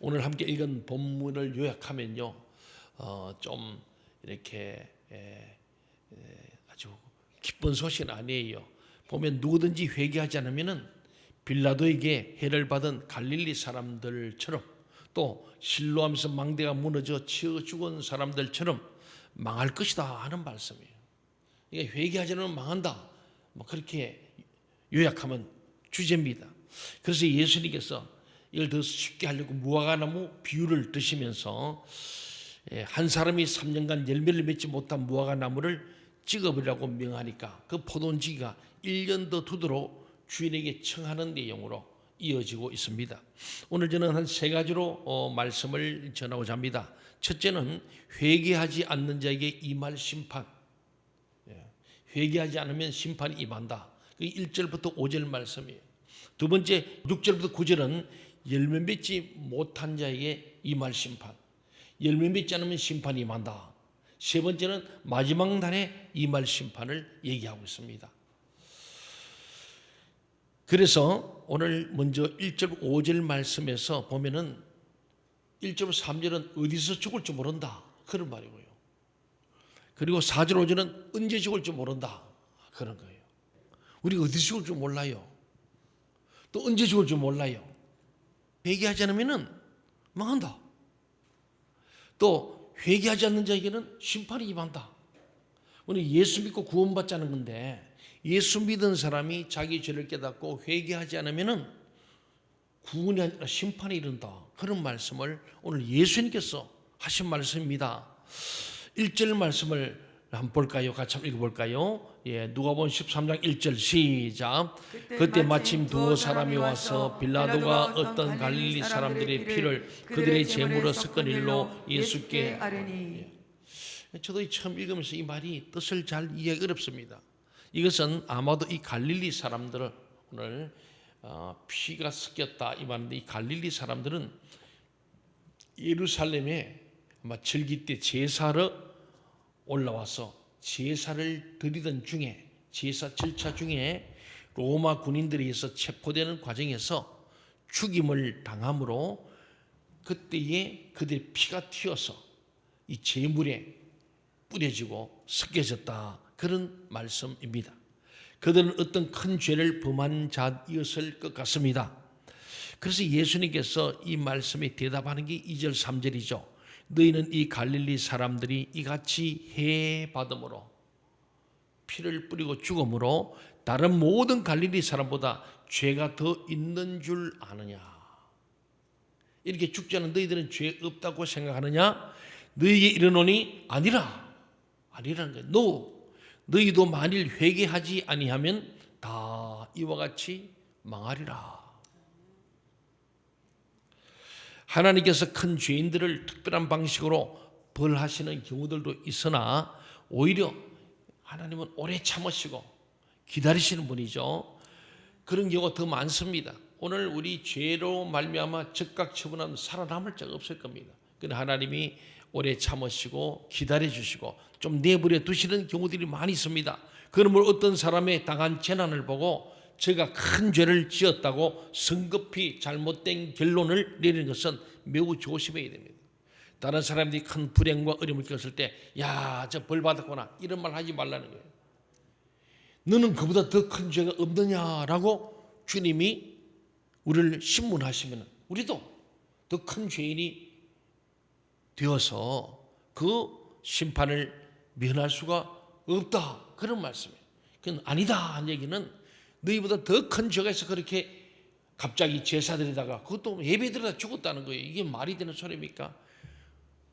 오늘 함께 읽은 본문을 요약하면요, 좀 이렇게 아주 기쁜 소식은 아니에요. 보면 누구든지 회개하지 않으면은 빌라도에게 해를 받은 갈릴리 사람들처럼, 또 실로암에서 망대가 무너져 치어 죽은 사람들처럼 망할 것이다 하는 말씀이에요. 그러니까 회개하지 않으면 망한다, 뭐 그렇게 요약하면 주제입니다. 그래서 예수님께서 이걸 더 쉽게 하려고 무화과나무 비유를 드시면서 한 사람이 3년간 열매를 맺지 못한 무화과나무를 찍어버리라고 명하니까 그 포도원지기가 1년 더 두도록 주인에게 청하는 내용으로 이어지고 있습니다. 오늘 저는 한 세 가지로 말씀을 전하고자 합니다. 첫째는 회개하지 않는 자에게 임할 심판. 회개하지 않으면 심판이 임한다. 1절부터 5절 말씀이에요. 두 번째 6절부터 9절은 열매 맺지 못한 자에게 임할 심판. 열매 맺지 않으면 심판이 임한다. 세 번째는 마지막 날에 임할 심판을 얘기하고 있습니다. 그래서 오늘 먼저 1절 5절 말씀에서 보면은 1절 3절은 어디서 죽을지 모른다 그런 말이고요. 그리고 4절 5절은 언제 죽을지 모른다 그런 거예요. 우리가 어디서 죽을지 몰라요. 또 언제 죽을지 몰라요. 회개하지 않으면 망한다. 또 회개하지 않는 자에게는 심판이 임한다. 우리 예수 믿고 구원받자는 건데, 예수 믿은 사람이 자기 죄를 깨닫고 회개하지 않으면 구원이 아니라 심판이 이른다. 그런 말씀을 오늘 예수님께서 하신 말씀입니다. 1절 말씀을 한번 볼까요? 같이 한번 읽어볼까요? 누가복음 13장 1절 시작. 그때 마침 두 사람이 와서 빌라도가 어떤 갈릴리 사람들의 피를 그들의 제물로 섞은 일로 예수께 아뢰니. 저도 처음 읽으면서 이 말이 뜻을 잘 이해하기 어렵습니다. 이것은 아마도 이 갈릴리 사람들을 오늘 피가 섞였다 이 말인데, 이 갈릴리 사람들은 예루살렘에 아마 절기 때 제사를 올라와서 제사를 드리던 중에, 제사 절차 중에 로마 군인들에 의해서 체포되는 과정에서 죽임을 당함으로 그때에 그들의 피가 튀어서 이 제물에 뿌려지고 섞여졌다 그런 말씀입니다. 그들은 어떤 큰 죄를 범한 자였을 것 같습니다. 그래서 예수님께서 이 말씀에 대답하는 게 2절 3절이죠. 너희는 이 갈릴리 사람들이 이같이 해받음으로 피를 뿌리고 죽음으로 다른 모든 갈릴리 사람보다 죄가 더 있는 줄 아느냐. 이렇게 죽지 않은 너희들은 죄 없다고 생각하느냐. 너희에게 이르노니 아니라는 거예요. 너희도 만일 회개하지 아니하면 다 이와 같이 망하리라. 하나님께서 큰 죄인들을 특별한 방식으로 벌하시는 경우들도 있으나 오히려 하나님은 오래 참으시고 기다리시는 분이죠. 그런 경우가 더 많습니다. 오늘 우리 죄로 말미암아 즉각 처분하면 살아남을 자가 없을 겁니다. 그런데 하나님이 오래 참으시고 기다려주시고 좀 내버려 두시는 경우들이 많이 있습니다. 그러므로 어떤 사람의 당한 재난을 보고 제가 큰 죄를 지었다고 성급히 잘못된 결론을 내리는 것은 매우 조심해야 됩니다. 다른 사람들이 큰 불행과 어려움을 겪었을 때 야, 저 벌 받았구나 이런 말 하지 말라는 거예요. 너는 그보다 더 큰 죄가 없느냐라고 주님이 우리를 신문하시면 우리도 더 큰 죄인이 되어서 그 심판을 면할 수가 없다 그런 말씀이에요. 그건 아니다 하는 얘기는 너희보다 더 큰 죄가 있어 그렇게 갑자기 제사드리다가 그것도 예배드리다 죽었다는 거예요. 이게 말이 되는 소리입니까?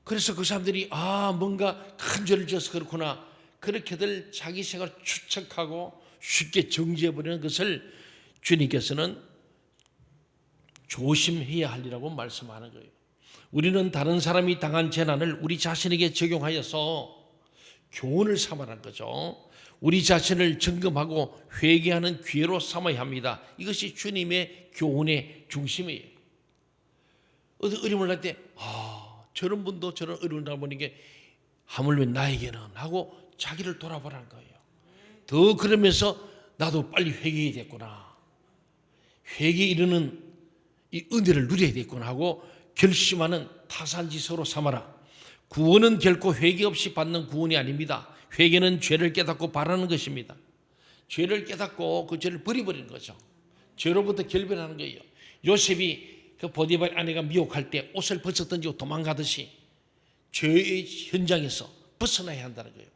그래서 그 사람들이 뭔가 큰 죄를 지어서 그렇구나 그렇게들 자기 생각을 추측하고 쉽게 정지해버리는 것을 주님께서는 조심해야 할 일이라고 말씀하는 거예요. 우리는 다른 사람이 당한 재난을 우리 자신에게 적용하여서 교훈을 삼아라는 거죠. 우리 자신을 점검하고 회개하는 기회로 삼아야 합니다. 이것이 주님의 교훈의 중심이에요. 어떤 어려움을 할 때 저런 분도 저런 어려움을 당하는 게 하물며 나에게는 하고 자기를 돌아보라는 거예요. 더 그러면서 나도 빨리 회개해야겠구나. 회개에 이르는 이 은혜를 누려야 되겠구나 하고 결심하는 타산지석으로 삼아라. 구원은 결코 회개 없이 받는 구원이 아닙니다. 회개는 죄를 깨닫고 바라는 것입니다. 죄를 깨닫고 그 죄를 버려버리는 거죠. 죄로부터 결별하는 거예요. 요셉이 그 보디발 아내가 미혹할 때 옷을 벗어 던지고 도망가듯이 죄의 현장에서 벗어나야 한다는 거예요.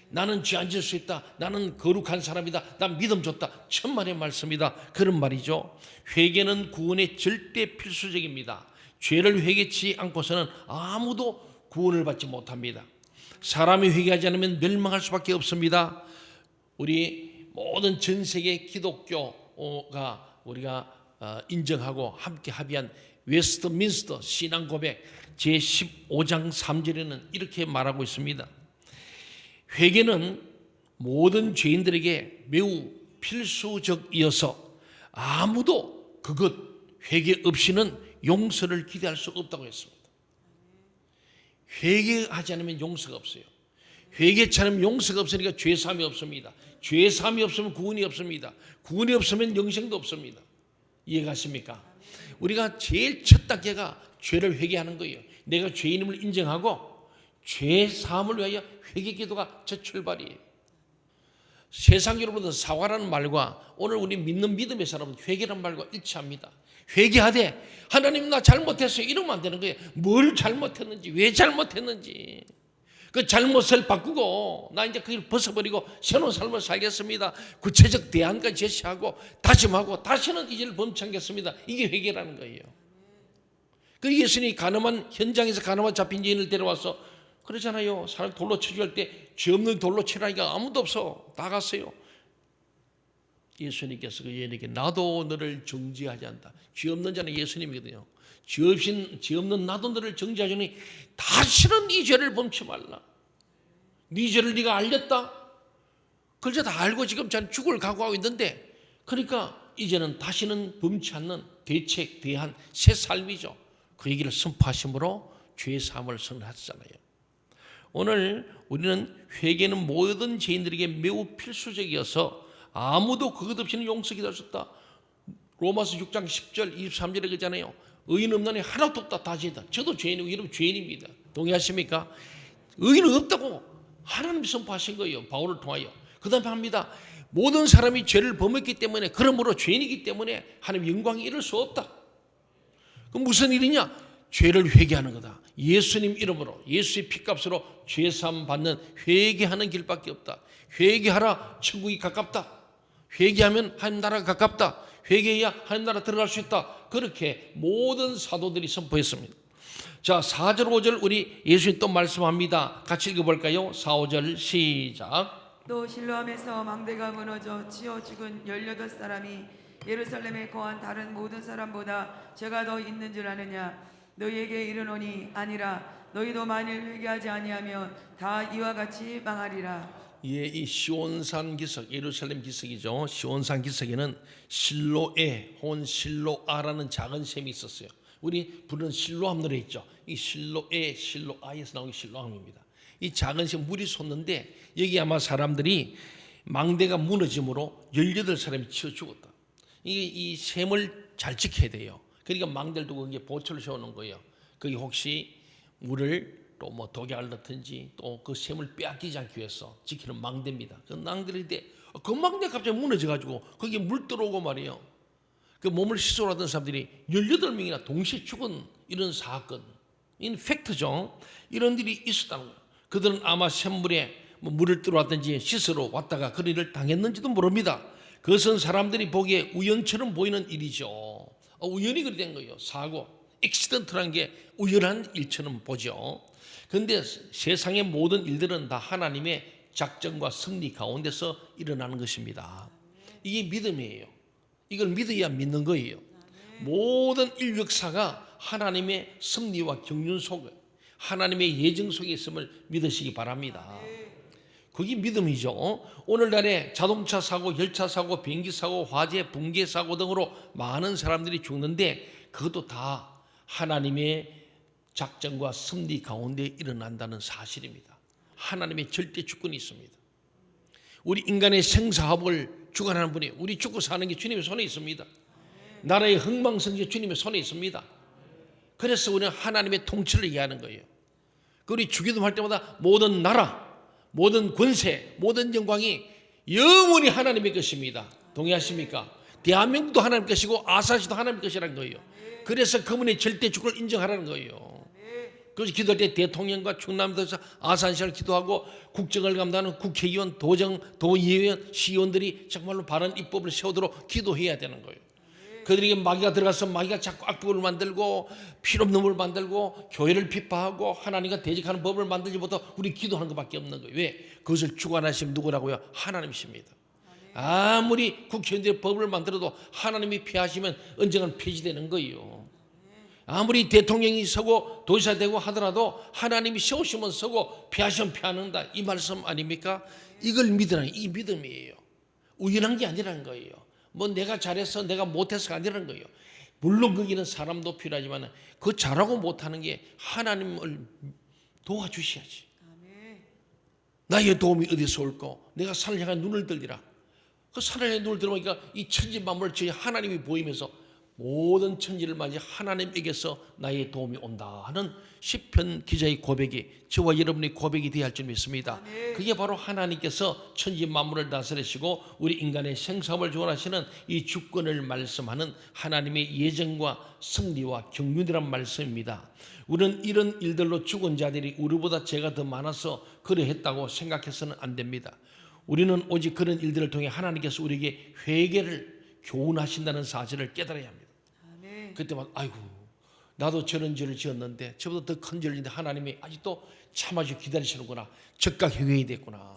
나는 죄 안 지을 수 있다. 나는 거룩한 사람이다. 난 믿음 줬다. 천만의 말씀이다. 그런 말이죠. 회개는 구원의 절대 필수적입니다. 죄를 회개치 않고서는 아무도 구원을 받지 못합니다. 사람이 회개하지 않으면 멸망할 수밖에 없습니다. 우리 모든 전 세계 기독교가 우리가 인정하고 함께 합의한 웨스트민스터 신앙 고백 제15장 3절에는 이렇게 말하고 있습니다. 회개는 모든 죄인들에게 매우 필수적이어서 아무도 그것 회개 없이는 용서를 기대할 수 없다고 했습니다. 회개하지 않으면 용서가 없어요. 회개치 않으면 용서가 없으니까 죄사함이 없습니다. 죄사함이 없으면 구원이 없습니다. 구원이 없으면 영생도 없습니다. 이해가십니까? 우리가 제일 첫 단계가 죄를 회개하는 거예요. 내가 죄인임을 인정하고 죄사함을 위하여 회개 기도가 첫 출발이에요. 세상적으로는 사과라는 말과 오늘 우리 믿는 믿음의 사람은 회개라는 말과 일치합니다. 회개하되 하나님 나 잘못했어요 이러면 안 되는 거예요. 뭘 잘못했는지, 왜 잘못했는지 그 잘못을 바꾸고 나 이제 그걸 벗어버리고 새로운 삶을 살겠습니다. 구체적 대안까지 제시하고 다짐하고 다시는 이 죄를 범치 않겠습니다. 이게 회개라는 거예요. 그 예수님이 가늠한 현장에서 가늠한 잡힌 죄인을 데려와서 그러잖아요. 사람 돌로 쳐주할 때 죄 없는 돌로 치라니까 아무도 없어. 다 갔어요. 예수님께서 그 여인에게 나도 너를 정죄하지 않다. 죄 없는 자는 예수님이거든요. 죄 없는 나도 너를 정죄하자니 다시는 이 죄를 범치 말라. 네 죄를 네가 알렸다. 그걸 다 알고 지금 자는 죽을 각오하고 있는데 그러니까 이제는 다시는 범치 않는 대책, 대안, 새 삶이죠. 그 얘기를 선포하심으로 죄 사함을 선언하셨잖아요. 오늘 우리는 회개는 모든 죄인들에게 매우 필수적이어서 아무도 그것 없이는 용서 기도할 수 없다. 로마서 6장 10절 23절에 그러잖아요. 의인 없나니 하나도 없다. 다 죄다. 저도 죄인이고 여러분 죄인입니다. 동의하십니까? 의인은 없다고 하나님이 선포하신 거예요. 바울을 통하여. 그 다음에 합니다. 모든 사람이 죄를 범했기 때문에 그러므로 죄인이기 때문에 하나님 영광이 이룰 수 없다. 그럼 무슨 일이냐? 죄를 회개하는 거다. 예수님 이름으로 예수의 피값으로 죄사함 받는 회개하는 길밖에 없다. 회개하라 천국이 가깝다. 회개하면 하나님 나라가 가깝다. 회개해야 하나님 나라 들어갈 수 있다. 그렇게 모든 사도들이 선포했습니다. 자, 4절 5절 우리 예수님 또 말씀합니다. 같이 읽어볼까요? 4, 5절 시작. 또 실로암에서 망대가 무너져 치어 죽은 18사람이 예루살렘에 거한 다른 모든 사람보다 죄가 더 있는 줄 아느냐? 너희에게 이르노니 아니라 너희도 만일 회개하지 아니하면 다 이와 같이 망하리라. 예, 이 시온산 기슭, 예루살렘 기슭이죠. 시온산 기슭에는 실로에 혹은 실로아라는 작은 샘이 있었어요. 우리 부르는 실로암 노래 있죠. 이 실로에, 실로아에서 나온 게 실로암입니다. 이 작은 샘 물이 솟는데 여기 아마 사람들이 망대가 무너짐으로 18사람이 치어 죽었다. 이 샘을 잘 지켜야 돼요. 그러니까 망대를 두고 거기에 보초를 세우는 거예요. 거기 혹시 물을 또 뭐 독약을 넣든지 또 그 샘을 빼앗기지 않기 위해서 지키는 망대입니다. 그 망대인데 그 망대 갑자기 무너져가지고 거기에 물 들어오고 말이에요. 그 몸을 씻으러 하던 사람들이 18명이나 동시에 죽은 이런 사건, 이는 팩트죠. 이런 일이 있었다는 거예요. 그들은 아마 샘물에 뭐 물을 들어왔든지 씻으러 왔다가 그런 일을 당했는지도 모릅니다. 그것은 사람들이 보기에 우연처럼 보이는 일이죠. 우연히 그렇게 된 거예요. 사고, 액시던트라는 게 우연한 일처럼 보죠. 그런데 세상의 모든 일들은 다 하나님의 작정과 승리 가운데서 일어나는 것입니다. 이게 믿음이에요. 이걸 믿어야 믿는 거예요. 모든 인류 역사가 하나님의 승리와 경륜 속에 하나님의 예정 속에 있음을 믿으시기 바랍니다. 그게 믿음이죠. 오늘날에 자동차 사고, 열차 사고, 비행기 사고, 화재, 붕괴 사고 등으로 많은 사람들이 죽는데 그것도 다 하나님의 작정과 승리 가운데 일어난다는 사실입니다. 하나님의 절대 주권이 있습니다. 우리 인간의 생사합을 주관하는 분이 우리 죽고 사는 게 주님의 손에 있습니다. 나라의 흥망성쇠 주님의 손에 있습니다. 그래서 우리는 하나님의 통치를 얘기하는 거예요. 우리 주기도할 때마다 모든 나라, 모든 권세, 모든 영광이 영원히 하나님의 것입니다. 동의하십니까? 대한민국도 하나님 것이고 아산시도 하나님 것이라는 거예요. 그래서 그분의 절대 주권을 인정하라는 거예요. 그래서 기도할 때 대통령과 충남도에서 아산시를 기도하고 국정을 감당하는 국회의원, 도의원, 시의원들이 정말로 바른 입법을 세우도록 기도해야 되는 거예요. 그들에게 마귀가 들어가서 마귀가 자꾸 악법을 만들고 필요없는 법을 만들고 교회를 비판하고 하나님과 대적하는 법을 만들지 못하고 우리 기도하는 것밖에 없는 거예요. 왜? 그것을 주관하시면 누구라고요? 하나님이십니다. 아무리 국회의원들이 법을 만들어도 하나님이 폐하시면 언젠간 폐지되는 거예요. 아무리 대통령이 서고 도지사 되고 하더라도 하나님이 세우시면 서고 폐하시면 폐하는다. 이 말씀 아닙니까? 이걸 믿으라는 이 믿음이에요. 우연한 게 아니라는 거예요. 뭐 내가 잘해서 내가 못해서가 아니라는 거예요. 물론 거기는 사람도 필요하지만 그 잘하고 못하는 게 하나님을 도와주셔야지. 나의 도움이 어디서 올까? 내가 산을 향해 눈을 들리라. 그 산을 향해 눈을 들어보니까 이 천지 만물을 저희 하나님이 보이면서 모든 천지를 맞이 하나님에게서 나의 도움이 온다 하는 시편 기자의 고백이 저와 여러분의 고백이 되어야 할 줄 믿습니다. 그게 바로 하나님께서 천지 만물을 다스리시고 우리 인간의 생사함을 주관하시는 이 주권을 말씀하는 하나님의 예정과 승리와 경륜이란 말씀입니다. 우리는 이런 일들로 죽은 자들이 우리보다 죄가 더 많아서 그러했다고 생각해서는 안 됩니다. 우리는 오직 그런 일들을 통해 하나님께서 우리에게 회개를 교훈하신다는 사실을 깨달아야 합니다. 그때만 아이고 나도 저런 죄를 지었는데 저보다 더 큰 죄를 짓는데 하나님이 아직도 참아주고 기다리시는구나. 적각 회개해야 됐구나.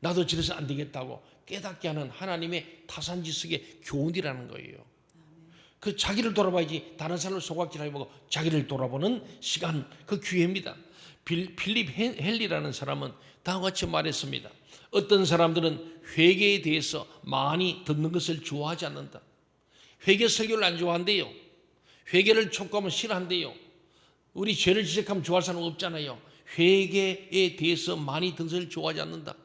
나도 저래서 안 되겠다고 깨닫게 하는 하나님의 타산지석의 교훈이라는 거예요. 그 자기를 돌아봐야지 다른 사람을 소각질하지 말고 자기를 돌아보는 시간, 그 기회입니다. 필립 헨리라는 사람은 다음과 같이 말했습니다. 어떤 사람들은 회개에 대해서 많이 듣는 것을 좋아하지 않는다. 회개 설교를 안 좋아한대요. 회개를 촉구하면 싫어한대요. 우리 죄를 지적하면 좋아할 사람 없잖아요. 회개에 대해서 많이 듣는 것을 좋아하지 않는다.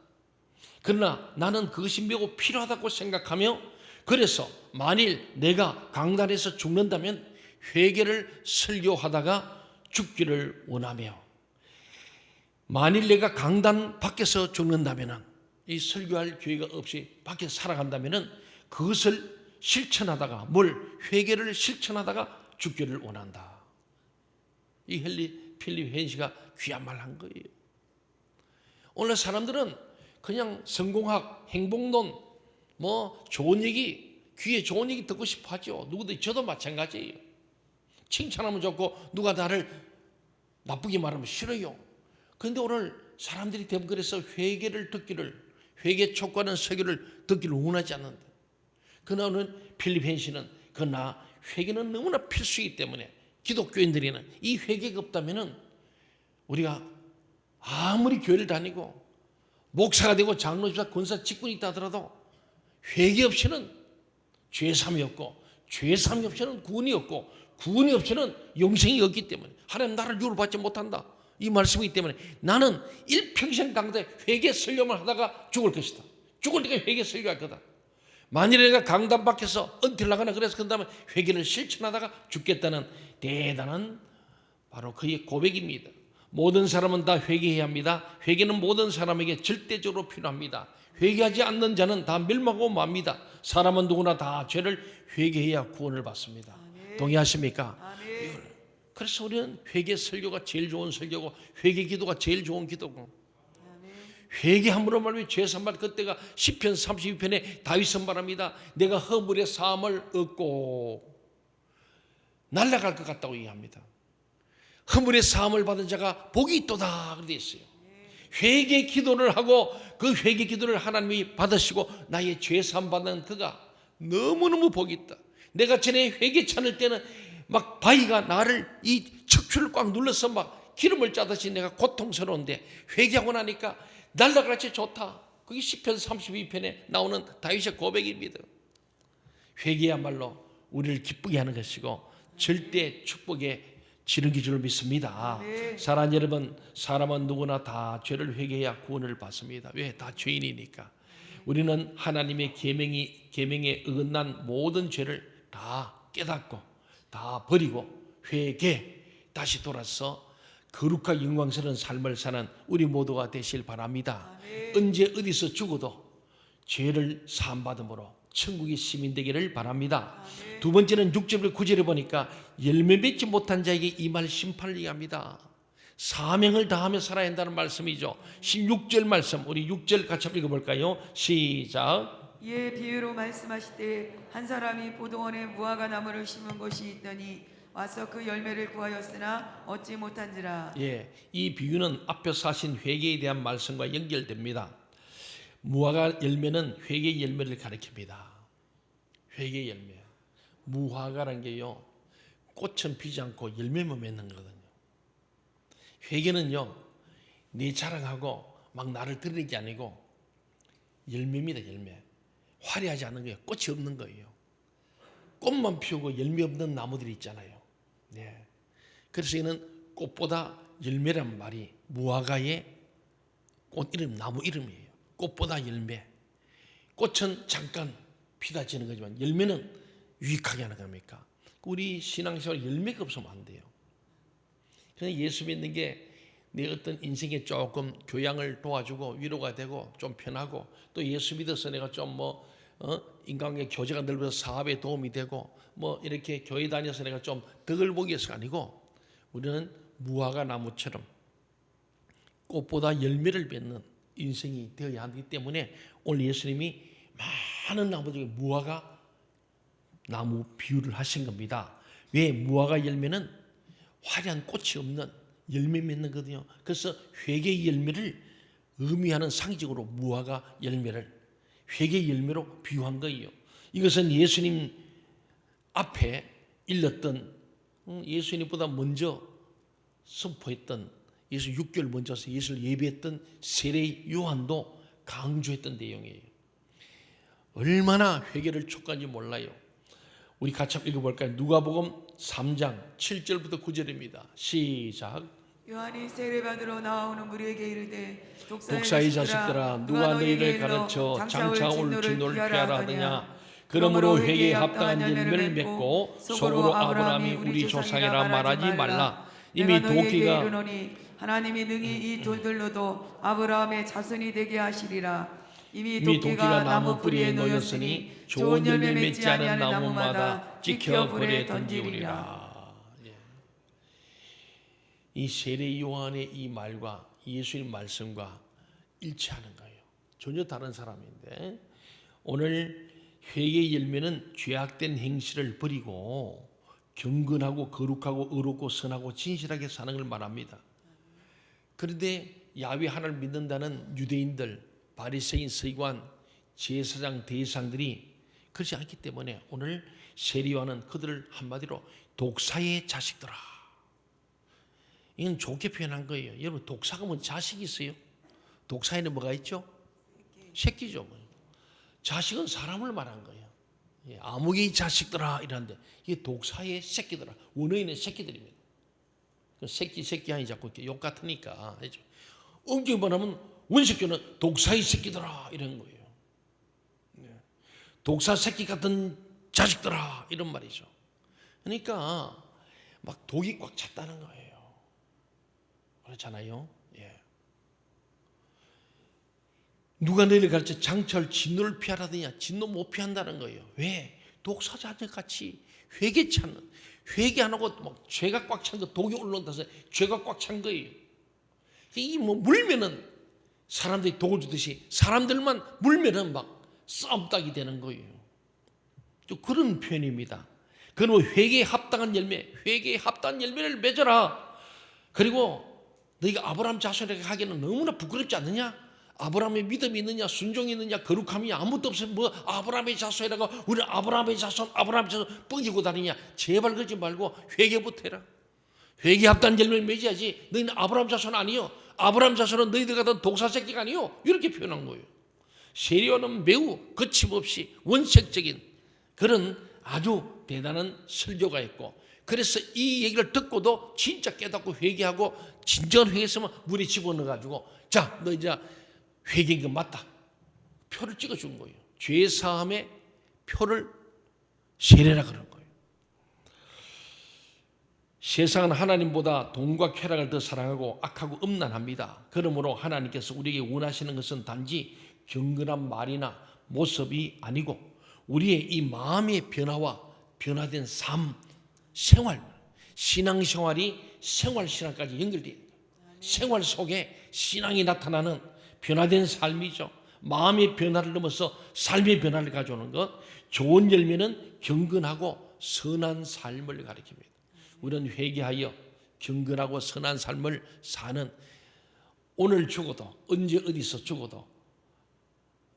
그러나 나는 그것이 매우 필요하다고 생각하며 그래서 만일 내가 강단에서 죽는다면 회개를 설교하다가 죽기를 원하며 만일 내가 강단 밖에서 죽는다면 이 설교할 기회가 없이 밖에서 살아간다면 그것을 실천하다가 회개를 실천하다가 죽기를 원한다. 이 필립 헨리가 귀한 말 한 거예요. 오늘 사람들은 그냥 성공학, 행복론, 좋은 얘기, 귀에 좋은 얘기 듣고 싶어 하죠. 누구든 저도 마찬가지예요. 칭찬하면 좋고 누가 나를 나쁘게 말하면 싫어요. 그런데 오늘 사람들이 대부분 그래서 회개 촉구하는 설교를 듣기를 원하지 않는다. 그러나 오늘 필립 헨리는 그러나 회개는 너무나 필수이기 때문에 기독교인들에는 이 회개가 없다면 우리가 아무리 교회를 다니고 목사가 되고 장로집사 권사 직분이 있다 하더라도 회개 없이는 죄삼이 없고 죄삼이 없이는 구원이 없고 구원이 없이는 영생이 없기 때문에 하나님 나를 유를 받지 못한다. 이 말씀이기 때문에 나는 일평생 당대 회개 설교만 하다가 죽을 것이다. 죽을 때까지 회개 설교할 거다. 만일 내가 강단 밖에서 은퇴를 나가나 그래서 그 다음에 회개를 실천하다가 죽겠다는 대단한 바로 그의 고백입니다. 모든 사람은 다 회개해야 합니다. 회개는 모든 사람에게 절대적으로 필요합니다. 회개하지 않는 자는 다 멸망하고 맙니다. 사람은 누구나 다 죄를 회개해야 구원을 받습니다. 아멘. 동의하십니까? 아멘. 그래서 우리는 회개 설교가 제일 좋은 설교고 회개 기도가 제일 좋은 기도고 회개함으로 말미암아 죄 산발 그때가 시편 32편에 다윗 선발합니다. 내가 허물의 사함을 얻고 날아갈 것 같다고 얘기합니다. 허물의 사함을 받은 자가 복이 있도다 그렇게 되어 있어요. 회개 기도를 하고 그 회개 기도를 하나님이 받으시고 나의 죄 사함 받는 그가 너무너무 복이 있다. 내가 전에 회개 찾을 때는 막 바위가 나를 이 척추를 꽉 눌러서 막 기름을 짜듯이 내가 고통스러운데 회개하고 나니까 날라갈지 좋다. 그게 시편 32편에 나오는 다윗의 고백입니다. 회개야말로 우리를 기쁘게 하는 것이고 절대 축복의 지름길 줄 믿습니다. 사랑하는 여러분, 사람은 누구나 다 죄를 회개해야 구원을 받습니다. 왜? 다 죄인이니까. 우리는 하나님의 계명에 어긋난 모든 죄를 다 깨닫고 다 버리고 회개, 다시 돌아서 거룩하고 영광스러운 삶을 사는 우리 모두가 되실 바랍니다. 언제 어디서 죽어도 죄를 사함받음으로 천국의 시민 되기를 바랍니다. 두 번째는 6절 9절에 보니까 열매 맺지 못한 자에게 임할 심판을 얘기합니다. 사명을 다하며 살아야 한다는 말씀이죠. 16절 말씀, 우리 6절 같이 한번 읽어볼까요? 시작. 이에 비유로 말씀하시되 한 사람이 포도원에 무화과 나무를 심은 곳이 있더니 와서 그 열매를 구하였으나 얻지 못한지라. 예, 이 비유는 앞에서 하신 회개에 대한 말씀과 연결됩니다. 무화과 열매는 회개의 열매를 가리킵니다. 회개의 열매. 무화과란 게요, 꽃은 피지 않고 열매만 맺는 거거든요. 회개는요, 내 자랑하고 막 나를 드리는 게 아니고 열매입니다. 열매. 화려하지 않은 거예요. 꽃이 없는 거예요. 꽃만 피우고 열매 없는 나무들이 있잖아요. 네. 그래서 이는 꽃보다 열매란 말이 무화과의 꽃 이름, 나무 이름이에요. 꽃보다 열매. 꽃은 잠깐 피다 지는 거지만 열매는 유익하게 하는 겁니까? 우리 신앙생활 열매가 없으면 안 돼요. 그냥 예수 믿는 게 내 어떤 인생에 조금 교양을 도와주고 위로가 되고 좀 편하고, 또 예수 믿어서 내가 좀 인간관계 교제가 넓어서 사업에 도움이 되고 이렇게 교회 다녀서 내가 좀 덕을 보기 위해서가 아니고, 우리는 무화과 나무처럼 꽃보다 열매를 맺는 인생이 되어야 하기 때문에 오늘 예수님이 많은 나무 중에 무화과 나무 비유를 하신 겁니다. 왜? 무화과 열매는 화려한 꽃이 없는 열매 맺는 거거든요. 그래서 회개의 열매를 의미하는 상징으로 무화과 열매를 회개의 열매로 비유한 거예요. 이것은 예수님 앞에 일렀던, 예수님보다 먼저 선포했던, 예수 6개월 먼저서 예수를 예배했던 세례 요한도 강조했던 내용이에요. 얼마나 회개를 촉구한지 몰라요. 우리 같이 한번 읽어볼까요? 누가복음 3장 7절부터 9절입니다. 시작. 요한이 세례받으러 나오는 무리에게 이르되 독사의 자식들아, 누가 너희를 가르쳐 장차 올 진노를 피하라 하느냐? 그러므로 회개에 합당한 열매를 맺고 속으로 아브라함이 우리 조상이라 말하지 말라. 이미 도끼가 하나님이 능히 이 돌들로도 아브라함의 자손이 되게 하시리라. 이미 도끼가 나무 뿌리에 놓였으니 좋은 열매 맺지 않은 나무마다 찍혀 불에 던지우리라. 이 세례 요한의 이 말과 예수님 말씀과 일치하는 거예요. 전혀 다른 사람인데, 오늘 회개의 열매는 죄악된 행실을 버리고 경건하고 거룩하고 의롭고 선하고 진실하게 사는 걸 말합니다. 그런데 야훼 하나를 믿는다는 유대인들, 바리새인, 서기관, 제사장, 대제사장들이 그렇지 않기 때문에 오늘 세례 요한은 그들을 한마디로 독사의 자식들아, 이건 좋게 표현한 거예요. 여러분, 독사가 뭐 자식이 있어요? 독사에는 뭐가 있죠? 새끼죠. 자식은 사람을 말한 거예요. 아무개의 자식들아 이러는데, 이게 독사의 새끼들아, 원어인의 새끼들입니다. 새끼 하니 자꾸 이렇게 욕 같으니까. 엄격히 말하면 원색교는 독사의 새끼들아 이런 거예요. 독사 새끼 같은 자식들아 이런 말이죠. 그러니까 막 독이 꽉 찼다는 거예요. 그렇잖아요. 예. 누가 너희를 가르쳐 장차 진노를 피하라더냐? 진노 못 피한다는 거예요. 왜? 독사자녀같이 회개치 않는, 회개 안 하고 막 죄가 꽉 찬 거, 독이 올라온다서 죄가 꽉 찬 거예요. 이 물면은 사람들이 독을 주듯이 사람들만 물면은 막 싸움닭이 되는 거예요. 또 그런 표현입니다. 그건 회개에 합당한 열매, 회개에 합당한 열매를 맺어라. 그리고 너희가 아브라함 자손에게 하기에는 너무나 부끄럽지 않느냐? 아브라함의 믿음이 있느냐, 순종이 있느냐, 거룩함이 아무것도 없으면 뭐 아브라함의 자손이라고 우리 아브라함의 자손 뻥이고 다니냐? 제발 그러지 말고 회개부터 해라. 회개 합당한 열매를 맺어야지. 너희는 아브라함 자손 아니요. 아브라함 자손은 너희들 같은 독사 새끼가 아니요. 이렇게 표현한 거예요. 세례 요한은 매우 거침없이 원색적인 그런 아주 대단한 설교가였고, 그래서 이 얘기를 듣고도 진짜 깨닫고 회개하고 진정한 회개했으면 물에 집어넣어가지고, 자, 너 이제 회개인 거 맞다, 표를 찍어준 거예요. 죄사함의 표를 세례라 그런 거예요. 세상은 하나님보다 돈과 쾌락을 더 사랑하고 악하고 음란합니다. 그러므로 하나님께서 우리에게 원하시는 것은 단지 경건한 말이나 모습이 아니고 우리의 이 마음의 변화와 변화된 삶, 생활, 신앙생활이 생활신앙까지 연결되어 있는 거예요. 생활 속에 신앙이 나타나는 변화된 삶이죠. 마음의 변화를 넘어서 삶의 변화를 가져오는 것. 좋은 열매는 경건하고 선한 삶을 가리킵니다. 우리는 회개하여 경건하고 선한 삶을 사는, 오늘 죽어도 언제 어디서 죽어도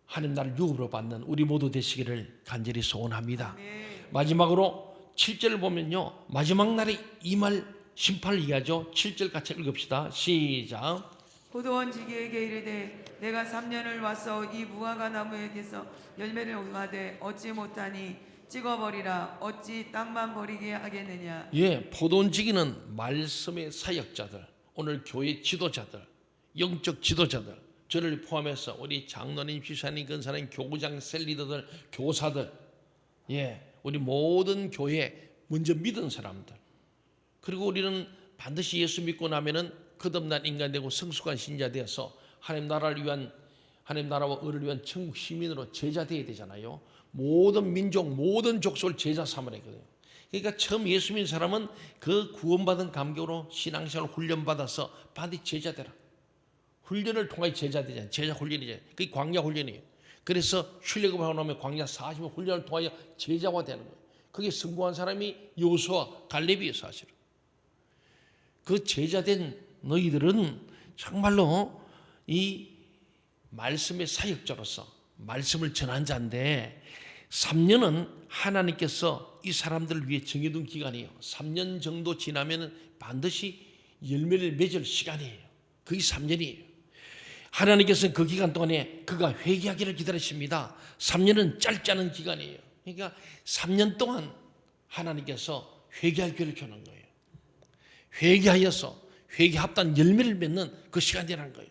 하나님 나를 유업으로 받는 우리 모두 되시기를 간절히 소원합니다. 마지막으로 7절을 보면요, 마지막 날에 임할 심판을 얘기하죠. 7절 같이 읽읍시다. 시작. 포도원 지기에게 이르되 내가 3년을 와서 이 무화과 나무에게서 열매를 얻되 얻지 못하니 찍어버리라. 어찌 땅만 버리게 하겠느냐. 예, 포도원지기는 말씀의 사역자들, 오늘 교회 지도자들, 영적 지도자들, 저를 포함해서 우리 장로님, 집사님, 근사님, 교구장, 셀리더들, 교사들, 예, 우리 모든 교회 먼저 믿은 사람들, 그리고 우리는 반드시 예수 믿고 나면은 거듭난 인간 되고 성숙한 신자 되어서 하나님 나라를 위한, 하나님 나라와 의를 위한 천국 시민으로 제자 되어야 되잖아요. 모든 민족, 모든 족속을 제자 삼으라 했거든요. 그러니까 처음 예수 믿는 사람은 그 구원받은 감격으로 신앙생활 훈련받아서 반드시 제자 되라. 훈련을 통해 제자 되잖아요. 제자 훈련이잖아요. 그게 광야 훈련이에요. 그래서 출애굽을 하고 나면 광야 40일 훈련을 통하여 제자화 되는 거예요. 그게 성공한 사람이 여호수아, 갈렙이에요. 사실은 그 제자된 너희들은 정말로 이 말씀의 사역자로서 말씀을 전한 자인데, 3년은 하나님께서 이 사람들을 위해 정해둔 기간이에요. 3년 정도 지나면 반드시 열매를 맺을 시간이에요. 그게 3년이에요. 하나님께서는 그 기간 동안에 그가 회개하기를 기다리십니다. 3년은 짧지 않은 기간이에요. 그러니까 3년 동안 하나님께서 회개할 기회를 주는 거예요. 회개하여서 회개 합당 열매를 맺는 그 시간이라는 거예요.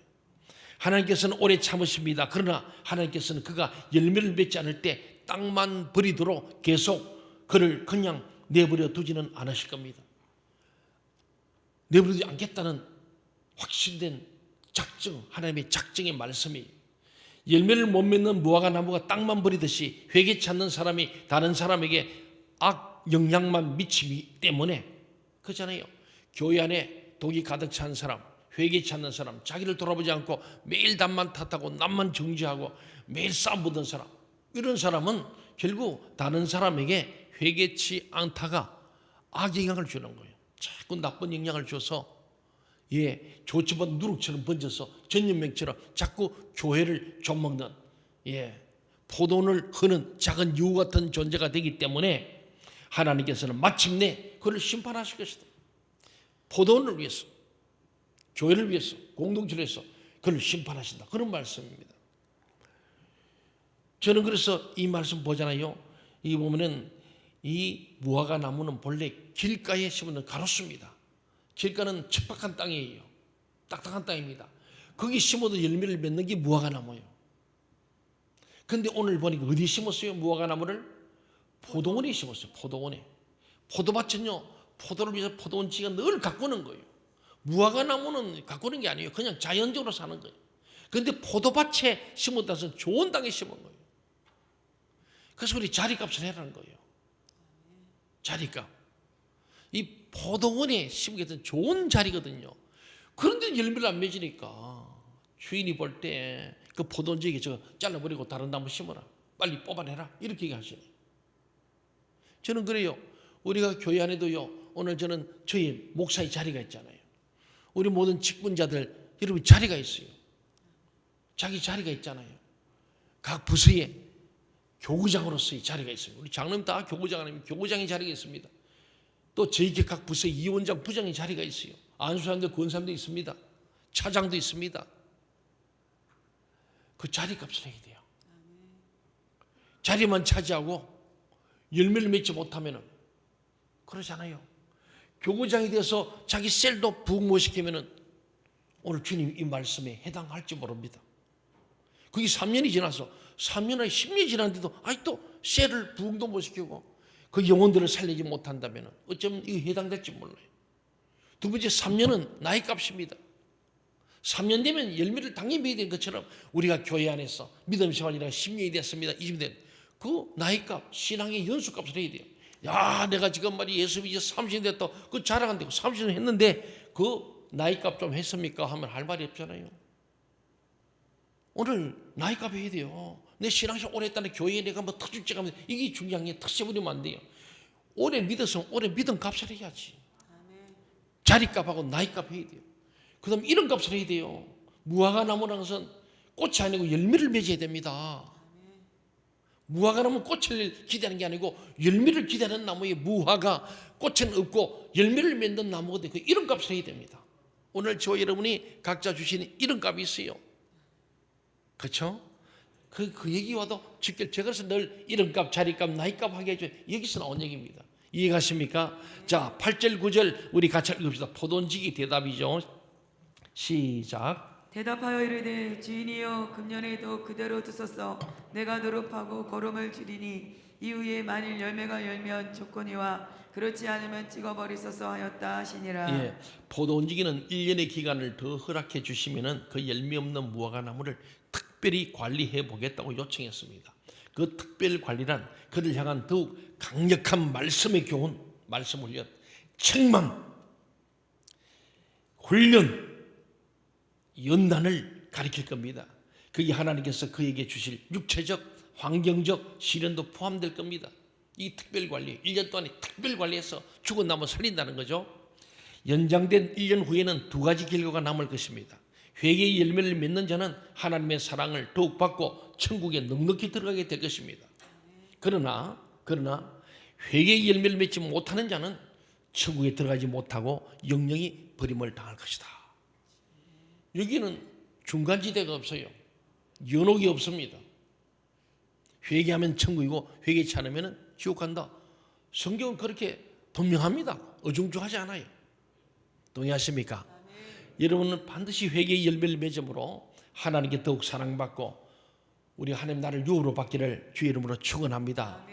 하나님께서는 오래 참으십니다. 그러나 하나님께서는 그가 열매를 맺지 않을 때 땅만 버리도록 계속 그를 그냥 내버려 두지는 않으실 겁니다. 내버려 두지 않겠다는 확신된 작정, 하나님의 작정의 말씀이, 열매를 못 맺는 무화과 나무가 땅만 버리듯이 회개치 않는 사람이 다른 사람에게 악 영향만 미치기 때문에, 그렇잖아요. 교회 안에 독이 가득 찬 사람, 회개치 않는 사람, 자기를 돌아보지 않고 매일 남만 탓하고 남만 정죄하고 매일 싸움 붙는 사람, 이런 사람은 결국 다른 사람에게 회개치 않다가 악 영향을 주는 거예요. 자꾸 나쁜 영향을 줘서, 예, 조치번 누룩처럼 번져서 전염병처럼 자꾸 교회를 좀먹는, 예, 포도원을 흐는 작은 유 같은 존재가 되기 때문에 하나님께서는 마침내 그를 심판하실 것이다. 포도원을 위해서, 교회를 위해서, 공동체를 위해서 그를 심판하신다. 그런 말씀입니다. 저는 그래서 이 말씀 보잖아요. 이 보면은 이 무화과 나무는 본래 길가에 심는 가로수입니다. 길가는 척박한 땅이에요. 딱딱한 땅입니다. 거기 심어도 열매를 맺는 게 무화과 나무예요. 그런데 오늘 보니까 어디 심었어요? 무화과 나무를? 포도원에 심었어요. 포도원에. 포도밭은요, 포도를 위해서 포도원지가 늘 가꾸는 거예요. 무화과 나무는 가꾸는 게 아니에요. 그냥 자연적으로 사는 거예요. 그런데 포도밭에 심었다 해서 좋은 땅에 심은 거예요. 그래서 우리 자리값을 해라는 거예요. 자리값. 이 포도원에 심게 된 좋은 자리거든요. 그런데 열매를 안 맺으니까 주인이 볼 때 그 포도원지에 저거 잘라버리고 다른 나무 심어라. 빨리 뽑아내라. 이렇게 얘기하시네요. 저는 그래요. 우리가 교회 안에도요, 오늘 저는 저희 목사의 자리가 있잖아요. 우리 모든 직분자들, 여러분 자리가 있어요. 자기 자리가 있잖아요. 각 부서에 교구장으로서의 자리가 있습니다. 우리 장로님 다 교구장 아니면 교구장의 자리가 있습니다. 또 저희 각 부서의 이원장, 부장의 자리가 있어요. 안수사님도 권사님도 있습니다. 차장도 있습니다. 그 자리값을 해야 돼요. 자리만 차지하고 열매를 맺지 못하면 그러잖아요. 교구장이 돼서 자기 셀도 부흥 못 시키면 오늘 주님 이 말씀에 해당할지 모릅니다. 그게 3년이 지나서 3년 아니 10년이 지났는데도 아직도 셀을 부흥도 못 시키고 그 영혼들을 살리지 못한다면 어쩌면 이거 해당될지 몰라요. 두 번째 3년은 나이 값입니다. 3년 되면 열매를 당연히 맺어야 되는 것처럼 우리가 교회 안에서 믿음 생활이라 10년이 됐습니다. 20년 됐. 그 나이값, 신앙의 연수값을 해야 돼요. 야, 내가 지금 말이 예수 믿어 30년 됐다. 그 자랑한다고 30년 했는데 그 나이값 좀 했습니까? 하면 할 말이 없잖아요. 오늘 나이값 해야 돼요. 내 신앙생활 오래 했다는 교회에 내가 뭐 터줄지 가면 이게 중요한 게 터져버리면 안 돼요. 오래 믿어서 오래 믿음 값을 해야지. 자리값하고 나이값 해야 돼요. 그 다음 이런 값을 해야 돼요. 무화과 나무라는 것은 꽃이 아니고 열매를 맺어야 됩니다. 무화과 나무는 꽃을 기대하는 게 아니고 열매를 기대하는 나무에 무화과 꽃은 없고 열매를 맺는 나무거든요. 이런 값을 해야 됩니다. 오늘 저와 여러분이 각자 주시는 이런 값이 있어요. 그렇죠? 그 얘기 와도 제가 그래서 늘 이런 값, 자리값, 나이값 하게 해줘요. 여기서 나온 얘기입니다. 이해가십니까? 자, 8절, 9절 우리 같이 읽읍시다. 포도원지기 대답이죠. 시작. 대답하여 이르되 주인이여 금년에도 그대로 두소서. 내가 노릇하고 거름을 줄이니 이후에 만일 열매가 열면 조건이와 그렇지 않으면 찍어버리소서 하였다 하시니라. 예, 포도원지기는 1년의 기간을 더 허락해 주시면은 그 열매 없는 무화과 나무를 특별히 관리해 보겠다고 요청했습니다. 그 특별 관리란 그를 향한 더욱 강력한 말씀의 교훈, 말씀 훈련, 책망, 훈련, 연단을 가리킬 겁니다. 그게 하나님께서 그에게 주실 육체적, 환경적 시련도 포함될 겁니다. 이 특별 관리, 1년 동안에 특별 관리해서 죽은 나무 살린다는 거죠. 연장된 1년 후에는 두 가지 결과가 남을 것입니다. 회개의 열매를 맺는 자는 하나님의 사랑을 더욱 받고 천국에 넉넉히 들어가게 될 것입니다. 그러나 회개의 열매를 맺지 못하는 자는 천국에 들어가지 못하고 영영이 버림을 당할 것이다. 여기는 중간지대가 없어요. 연옥이 없습니다. 회개하면 천국이고 회개치 않으면 지옥 간다. 성경은 그렇게 분명합니다. 어중중하지 않아요. 동의하십니까? 여러분은 반드시 회개의 열매를 맺음으로 하나님께 더욱 사랑받고 우리 하나님 나라를 유업으로 받기를 주의 이름으로 축원합니다.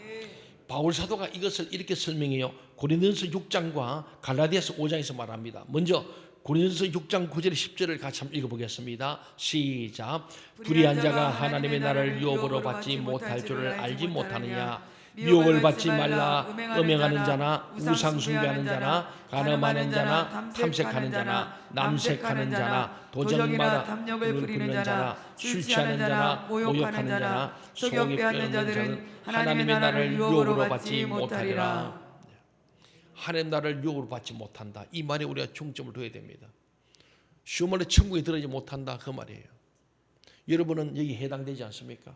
바울 사도가 이것을 이렇게 설명해요. 고린도전서 6장과 갈라디아서 5장에서 말합니다. 먼저 고린도전서 6장 9절 10절을 같이 한번 읽어보겠습니다. 시작. 불의한 자가 하나님의 나라를 유업으로 받지 못할 줄을 알지 못하느냐. 미혹을 받지 말라. 음행하는 자나 우상 숭배하는 자나 간음하는 자나 탐색하는 자나 남색하는 자나 도적마다 탐욕을 부리는 자나 술 취하는 자나 모욕하는 자나 속여 빼앗는 자들은 하나님의 나라를 유업으로 받지 못하리라. 하나님 나라를 유업으로 받지 못한다. 이 말에 우리가 중점을 둬야 됩니다. 쉬운 말로 천국에 들어가지 못한다 그 말이에요. 여러분은 여기 해당되지 않습니까?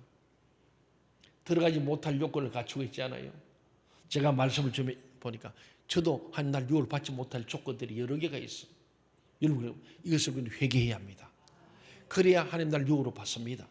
들어가지 못할 요건을 갖추고 있지 않아요? 제가 말씀을 좀 보니까 저도 하나님 나라를 유업으로 받지 못할 조건들이 여러 개가 있어요. 여러분 이것을 우리는 회개해야 합니다. 그래야 하나님 나라를 유업으로 받습니다.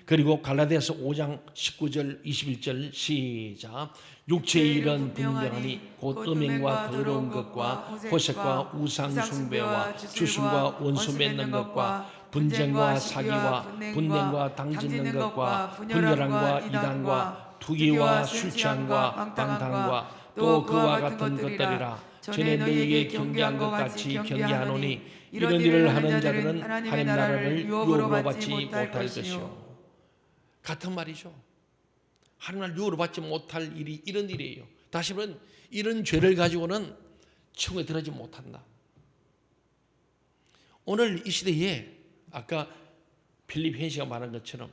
그리고 갈라디아서 5장 19절 21절 시작. 육체의 일은 분명하니 곧 음행과 더러운 것과 호색과 우상 숭배와 주술과 원수 맺는 것과 분쟁과 사기와 분냄과 당짓는 것과 분열함과 이단과 투기와 술 취함과 방탕과 또 그와 같은 것들이라. 전에 너희에게 경계한 것 같이 경계하노니 이런 일을 하는 자들은 하나님 나라를 유업으로 받지 못할 것이요. 같은 말이죠. 하나님을 유업으로 받지 못할 일이 이런 일이에요. 다시 말하면 이런 죄를 가지고는 천국에 들어가지 못한다. 오늘 이 시대에 아까 필립 헨시가 말한 것처럼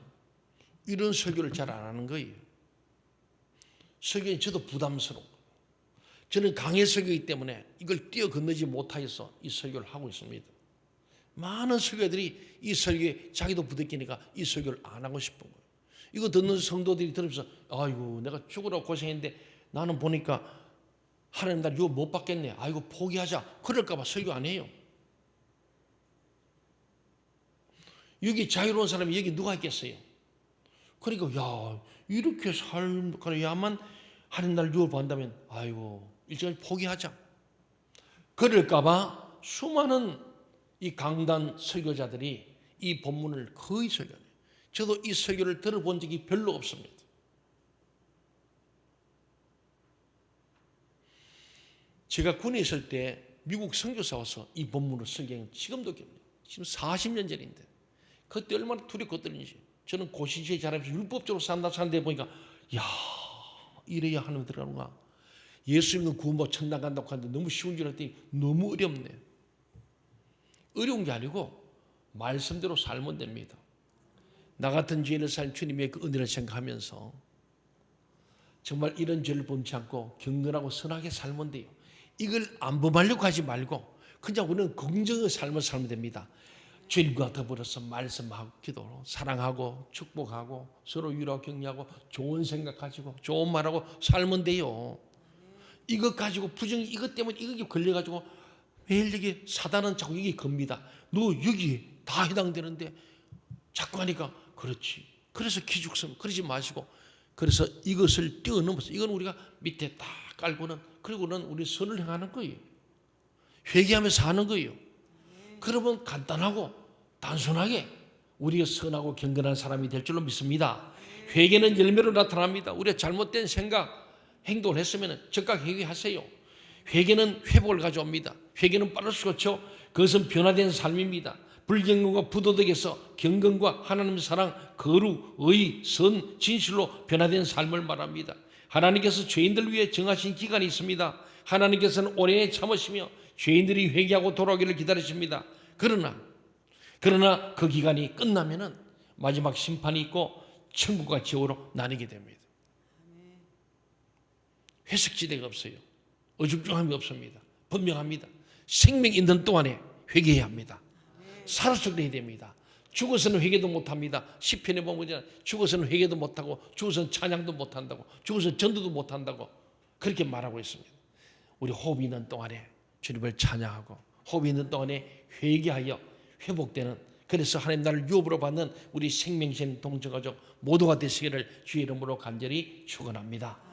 이런 설교를 잘 안 하는 거예요. 설교는 저도 부담스러워. 저는 강의 설교이기 때문에 이걸 뛰어 건너지 못하여서 이 설교를 하고 있습니다. 많은 설교들이 이 설교에 자기도 부대끼니까 이 설교를 안 하고 싶은 거예요. 이거 듣는 성도들이 들으면서 아이고 내가 죽으라고 고생했는데 나는 보니까 하나님 날 유업 못 받겠네. 아이고 포기하자. 그럴까 봐 설교 안 해요. 여기 자유로운 사람이 여기 누가 있겠어요? 그러니까 야 이렇게 살야만 하나님 날 유업 받는다면 아이고 일찍 포기하자. 그럴까 봐 수많은 이 강단 설교자들이 이 본문을 거의 설교해요. 저도 이 설교를 들어본 적이 별로 없습니다. 제가 군에 있을 때 미국 선교사 와서 이 본문을 설교한 지금도 기억나요. 지금 40년 전인데 그때 얼마나 두렵거든지. 저는 고시지에 자라면서 율법적으로 사는데 보니까 야, 이래야 하나님 들어가는구나. 예수 믿는 구원받고 천당 간다고 하는데 너무 쉬운 줄 알았더니 너무 어렵네요. 어려운 게 아니고 말씀대로 살면 됩니다. 나 같은 죄인을 살 주님의 그 은혜를 생각하면서 정말 이런 죄를 범치 않고 경건하고 선하게 살면 돼요. 이걸 안 범하려고 하지 말고 그냥 우리는 긍정의 삶을 살면 됩니다. 주님과 더불어서 말씀하고 기도로 사랑하고 축복하고 서로 위로하고 격려하고 좋은 생각 가지고 좋은 말하고 살면 돼요. 이것 가지고 부정 이것 때문에 이게 걸려가지고 매일 여기 사단은 자꾸 이게 겁니다. 너 여기 다 해당되는데 자꾸 하니까 그렇지. 그래서 기죽습니다. 그러지 마시고 그래서 이것을 뛰어넘어서 이건 우리가 밑에 딱 깔고는 그리고는 우리 선을 행하는 거예요. 회개하면서 하는 거예요. 그러면 간단하고 단순하게 우리가 선하고 경건한 사람이 될 줄로 믿습니다. 회개는 열매로 나타납니다. 우리가 잘못된 생각, 행동을 했으면 즉각 회개하세요. 회개는 회복을 가져옵니다. 회개는 빠를 수가 없죠. 그것은 변화된 삶입니다. 불경건과 부도덕에서 경건과 하나님의 사랑, 거룩, 의, 선, 진실로 변화된 삶을 말합니다. 하나님께서 죄인들 위해 정하신 기간이 있습니다. 하나님께서는 오래 참으시며 죄인들이 회개하고 돌아오기를 기다리십니다. 그러나 그 기간이 끝나면은 마지막 심판이 있고 천국과 지옥으로 나뉘게 됩니다. 회색지대가 없어요. 어중중함이 없습니다. 분명합니다. 생명 있는 동안에 회개해야 합니다. 살아서 그래야 됩니다. 죽어서는 회개도 못합니다. 시편에 보면 죽어서는 회개도 못하고 죽어서는 찬양도 못한다고 죽어서는 전도도 못한다고 그렇게 말하고 있습니다. 우리 호흡이 있는 동안에 주님을 찬양하고 호흡이 있는 동안에 회개하여 회복되는 그래서 하나님 나를 유업으로 받는 우리 생명신 동정가족 모두가 되시기를 주의 이름으로 간절히 축원합니다.